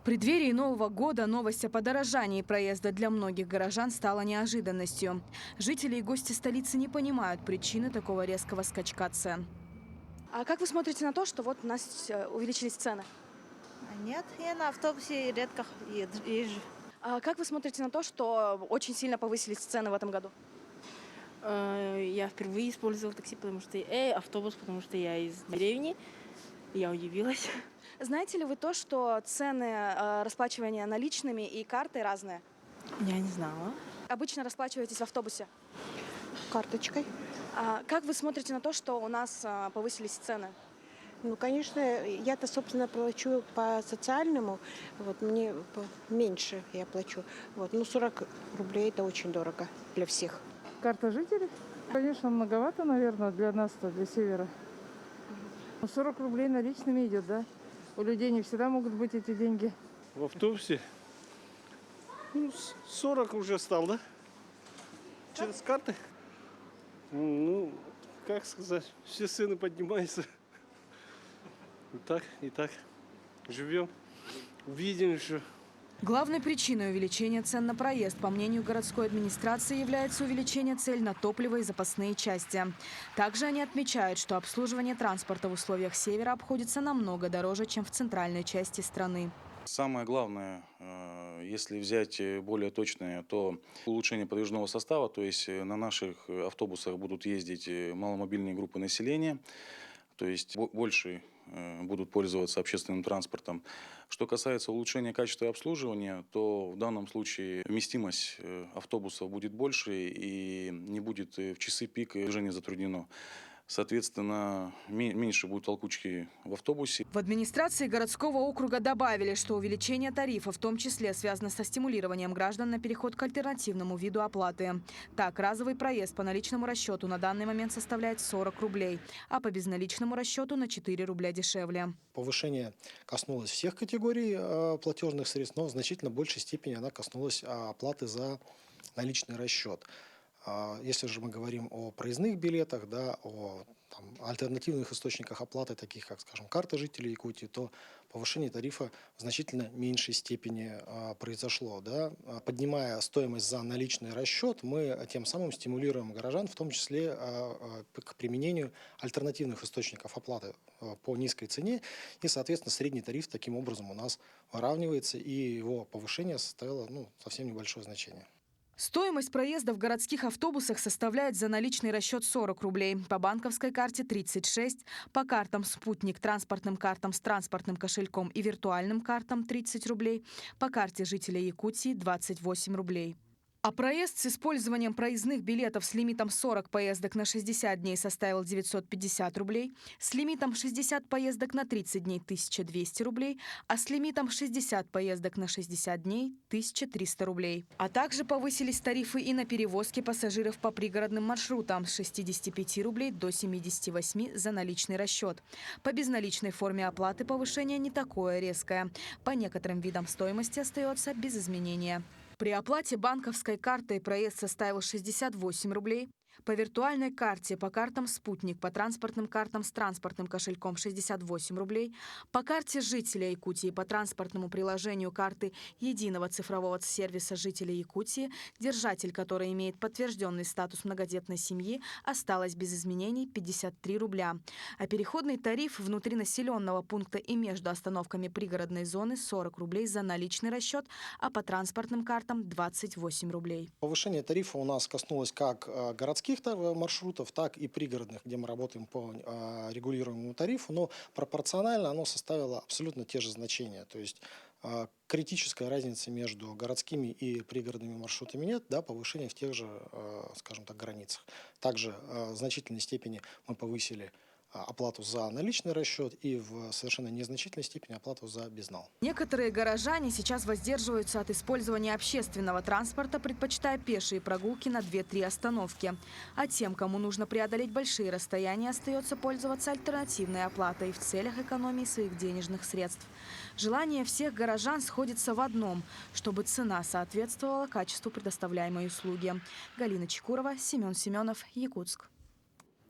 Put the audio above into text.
преддверии Нового года новость о подорожании проезда для многих горожан стала неожиданностью. Жители и гости столицы не понимают причины такого резкого скачка цен. А как вы смотрите на то, что вот у нас увеличились цены? Нет, я на автобусе редко езжу. А как вы смотрите на то, что очень сильно повысились цены в этом году? Я впервые использовала такси, автобус, потому что я из деревни. Я удивилась. Знаете ли вы то, что цены расплачивания наличными и картой разные? Я не знала. Обычно расплачиваетесь в автобусе. Карточкой. А как вы смотрите на то, что у нас повысились цены? Ну, конечно, я-то, собственно, плачу по социальному, вот мне меньше я плачу. Вот, ну, 40 рублей – это очень дорого для всех. Карта жителей? Конечно, многовато, наверное, для нас-то, для севера. 40 рублей наличными идет, да? У людей не всегда могут быть эти деньги. В автобусе? 40 уже стал, да? Через карты? Ну, как сказать, все цены поднимаются. И так живем, видим еще. Главной причиной увеличения цен на проезд, по мнению городской администрации, является увеличение цен на топливо и запасные части. Также они отмечают, что обслуживание транспорта в условиях севера обходится намного дороже, чем в центральной части страны. Самое главное, если взять более точное, то улучшение подвижного состава, то есть на наших автобусах будут ездить маломобильные группы населения, то есть больше будут пользоваться общественным транспортом. Что касается улучшения качества обслуживания, то в данном случае вместимость автобусов будет больше и не будет в часы пик движение затруднено. Соответственно, меньше будет толкучки в автобусе. В администрации городского округа добавили, что увеличение тарифа в том числе связано со стимулированием граждан на переход к альтернативному виду оплаты. Так, разовый проезд по наличному расчету на данный момент составляет 40 рублей, а по безналичному расчету на 4 рубля дешевле. Повышение коснулось всех категорий платежных средств, но в значительно большей степени она коснулась оплаты за наличный расчет. Если же мы говорим о проездных билетах, да, о альтернативных источниках оплаты, таких как, скажем, карта жителей Якутии, то повышение тарифа в значительно меньшей степени произошло. Да. Поднимая стоимость за наличный расчет, мы тем самым стимулируем горожан, в том числе к применению альтернативных источников оплаты по низкой цене. И, соответственно, средний тариф таким образом у нас выравнивается, и его повышение составило совсем небольшое значение. Стоимость проезда в городских автобусах составляет за наличный расчет 40 рублей, по банковской карте 36, по картам «Спутник», транспортным картам с транспортным кошельком и виртуальным картам 30 рублей, по карте жителей Якутии 28 рублей. А проезд с использованием проездных билетов с лимитом 40 поездок на 60 дней составил 950 рублей, с лимитом 60 поездок на 30 дней – 1200 рублей, а с лимитом 60 поездок на 60 дней – 1300 рублей. А также повысились тарифы и на перевозки пассажиров по пригородным маршрутам с 65 рублей до 78 за наличный расчет. По безналичной форме оплаты повышение не такое резкое. По некоторым видам стоимости остается без изменения. При оплате банковской картой проезд составил 68 рублей. По виртуальной карте, по картам «Спутник», по транспортным картам с транспортным кошельком 68 рублей, по карте жителя Якутии, по транспортному приложению карты единого цифрового сервиса жителей Якутии, держатель которой имеет подтвержденный статус многодетной семьи, осталось без изменений 53 рубля. А переходный тариф внутринаселенного пункта и между остановками пригородной зоны 40 рублей за наличный расчет, а по транспортным картам 28 рублей. Повышение тарифа у нас коснулось как городских маршрутов, так и пригородных, где мы работаем по регулируемому тарифу, но пропорционально оно составило абсолютно те же значения. То есть критической разницы между городскими и пригородными маршрутами нет, да, повышение в тех же, скажем так, границах. Также в значительной степени мы повысили оплату за наличный расчет и в совершенно незначительной степени оплату за безнал. Некоторые горожане сейчас воздерживаются от использования общественного транспорта, предпочитая пешие прогулки на 2-3 остановки. А тем, кому нужно преодолеть большие расстояния, остается пользоваться альтернативной оплатой в целях экономии своих денежных средств. Желание всех горожан сходится в одном – чтобы цена соответствовала качеству предоставляемой услуги. Галина Чекурова, Семен Семенов, Якутск.